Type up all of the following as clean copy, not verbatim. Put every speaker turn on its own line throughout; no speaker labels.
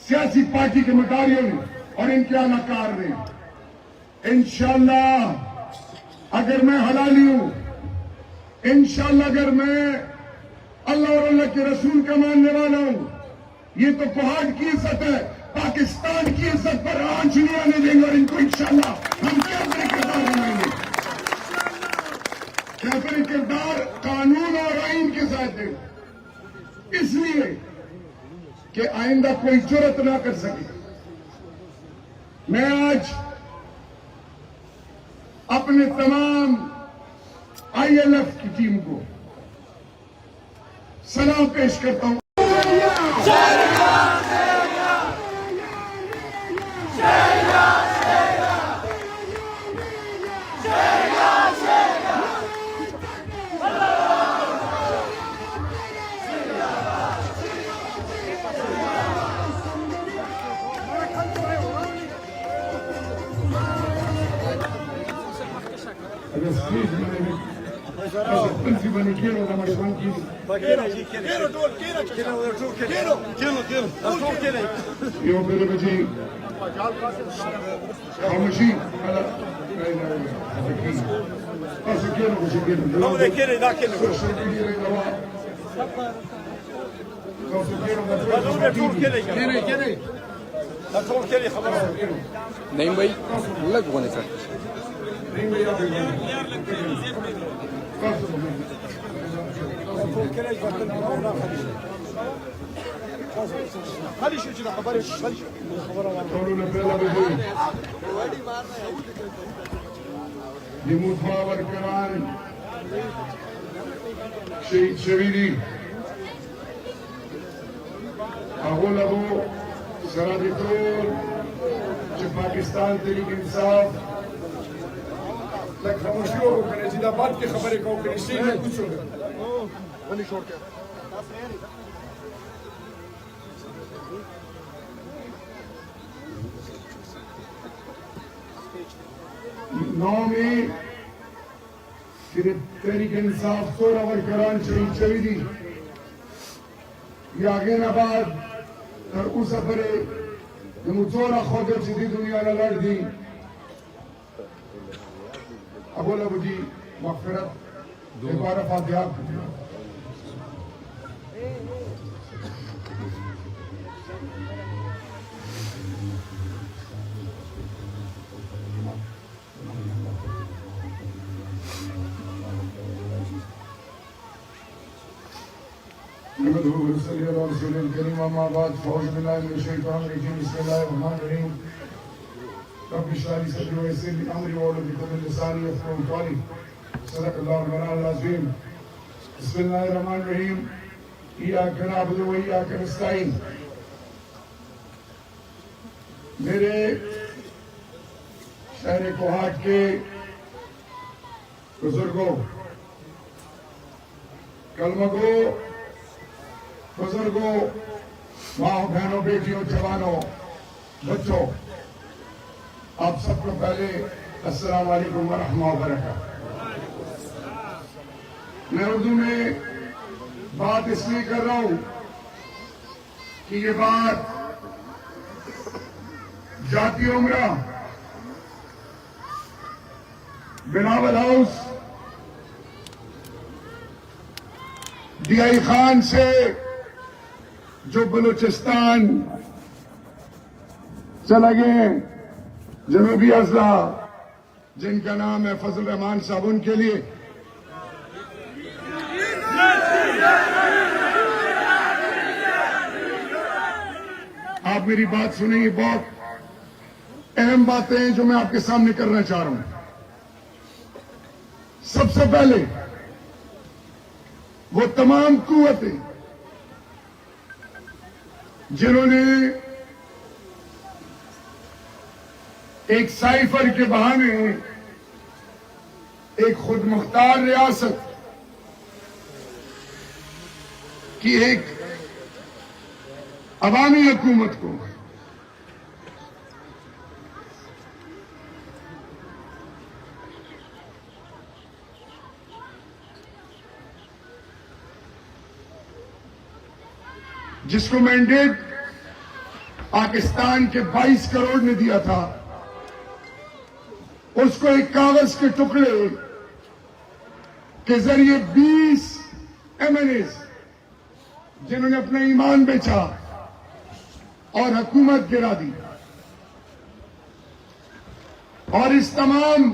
سیاسی پارٹی کے مداریوں نے اور ان کے اعلی نے انشاءاللہ اگر میں حلالی ہوں، انشاءاللہ اگر میں اللہ اور اللہ کے رسول کا ماننے والا ہوں، یہ تو کوہاٹ کی عزت ہے، پاکستان کی عزت پر آنچ نہیں آنے دیں گے اور ان کو انشاءاللہ ہم کیسے کردار بنائیں گے، کیسے کردار قانون اور آئین کے ساتھ دیں، اس لیے کہ آئندہ کوئی جرت نہ کر سکے۔ میں آج اپنے تمام آئی ایل ایف کی ٹیم کو سلام پیش کرتا ہوں۔
نہیں بھائی لگ ہونے کا
ورکران شہید شہیدی اغول ابو سرادی طول پاکستان تحریک انصاف لگ خاموشیوں کو کرنے زندہ بات کی خبریں کو کرنے سین میں کچھ ہوگا نو میں صرف تحریک انصاف سورہ ورکران شہید شہیدی یہ آگین آباد در او سفرے جمہو سورہ خود چیزی دنیا لڑ دی ابول ابو جی مغفرت دوبارہ فاتحہ نحمده ونصلي على رسوله الكريم اما بعد فاعوذ بالله من الشيطان الرجيم بسم الله الرحمن الرحيم رب اشرح لي صدري ويسر لي امري واحلل عقدة من لساني يفقهوا قولي صدق الله المولانا العظيم بسم الله الرحمن الرحيم اياك نعبد واياك نستعين میرے شہر کوہاٹ کے بزرگوں، کلمہ گو بزرگوں، ماں بہنوں، بیٹیوں، جوانوں، بچوں، آپ سب کو پہلے السلام علیکم ورحمۃ اللہ وبرکاتہ۔ میں اردو میں بات اس لیے کر رہا ہوں کہ یہ بات جاتی عمرہ Bilawal house D I Khan سے جو بلوچستان چلا گئے جنوبی اضلاع، جن کا نام ہے فضل الرحمان صاحب، ان کے لیے آپ میری بات سنیں، یہ بہت اہم باتیں ہیں جو میں آپ کے سامنے کرنا چاہ رہا ہوں۔ سب سے پہلے وہ تمام قوتیں جنہوں نے ایک سائفر کے بہانے ایک خود مختار ریاست کی ایک عوامی حکومت کو جس کو مینڈیٹ پاکستان کے 22 کروڑ نے دیا تھا، اس کو ایک کاغذ کے ٹکڑے کے ذریعے 20 MLAs جنہوں نے اپنا ایمان بیچا اور حکومت گرا دی، اور اس تمام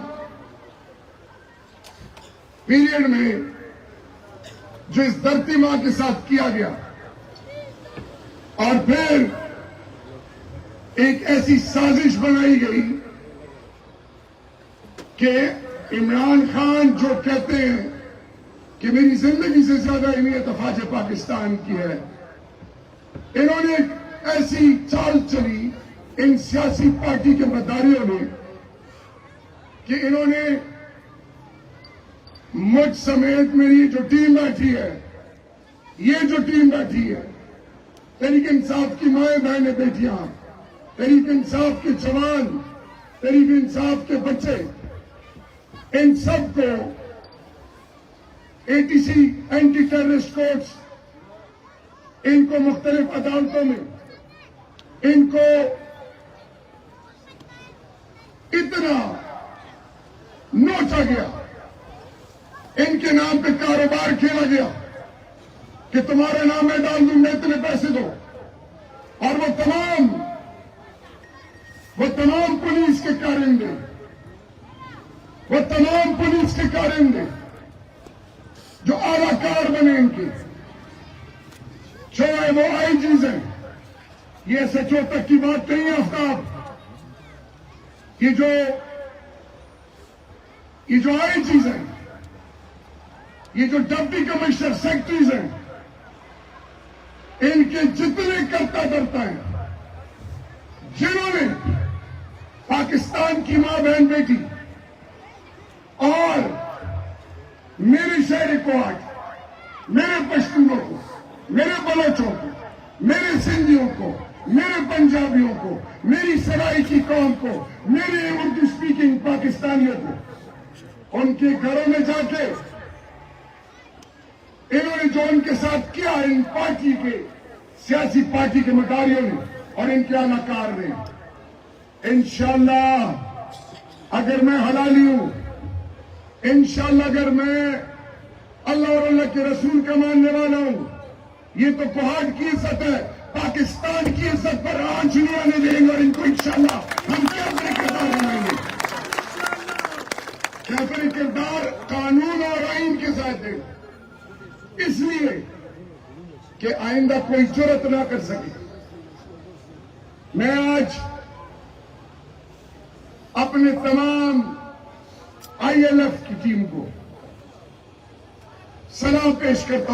پیریڈ میں جو اس دھرتی ماں کے ساتھ کیا گیا، اور پھر ایک ایسی سازش بنائی گئی کہ عمران خان جو کہتے ہیں کہ میری زندگی سے زیادہ اہمیت افواج پاکستان کی ہے، انہوں نے ایک ایسی چال چلی ان سیاسی پارٹی کے مداریوں نے کہ انہوں نے مجھ سمیت میری جو ٹیم بیٹھی ہے، یہ جو ٹیم بیٹھی ہے، تحریک انصاف کی مائیں بہنیں بیٹیاں، تحریک انصاف کے جوان، تحریک انصاف کے بچے، ان سب کو ATC اینٹی ٹیررسٹ کورٹس، ان کو مختلف عدالتوں میں ان کو اتنا نوچا گیا، ان کے نام پہ کاروبار کھیلا گیا کہ تمہارا نام میں ڈال دوں گا، اتنے پیسے دو، اور وہ تمام پولیس کے کارندے، وہ تمام پولیس کے کارندے جو اعلیٰ کار بنے ان کے، چاہے وہ IGs ہیں، یہ SHO تک کی بات نہیں ہے آفتاب، یہ جو IGs ہیں، یہ جو ڈپٹی کمشنر سیکٹریز ہیں، ان کے جتنے کرتا دھرتا ہیں، جنہوں نے پاکستان کی ماں بہن بیٹی اور میرے شہر کوہاٹ، میرے پشتونوں کو، میرے بلوچوں کو، میرے سندھیوں کو، میرے پنجابیوں کو، میری سرائی کی قوم کو، میرے اردو سپیکنگ پاکستانیوں کو، ان کے گھروں میں جا کے انہوں نے جو ان کے ساتھ کیا، ان پارٹی کے سیاسی پارٹی کے مداریوں نے اور ان کے اعلی کار نے، انشاءاللہ اگر میں حلالی ہوں، انشاءاللہ اگر میں اللہ اور اللہ کے رسول کا ماننے والا ہوں، یہ تو کوہاٹ کی عزت ہے، پاکستان کی عزت پر آنچ نہیں آنے دیں گے، اور ان کو انشاءاللہ ہم کیسے کردار بنائیں گے، کیسے کردار قانون اور آئین کے ساتھ دیں، اس لیے کہ آئندہ کوئی جرأت نہ کر سکے۔ میں آج اپنے تمام ILF کی ٹیم کو سلام پیش کرتا ہوں۔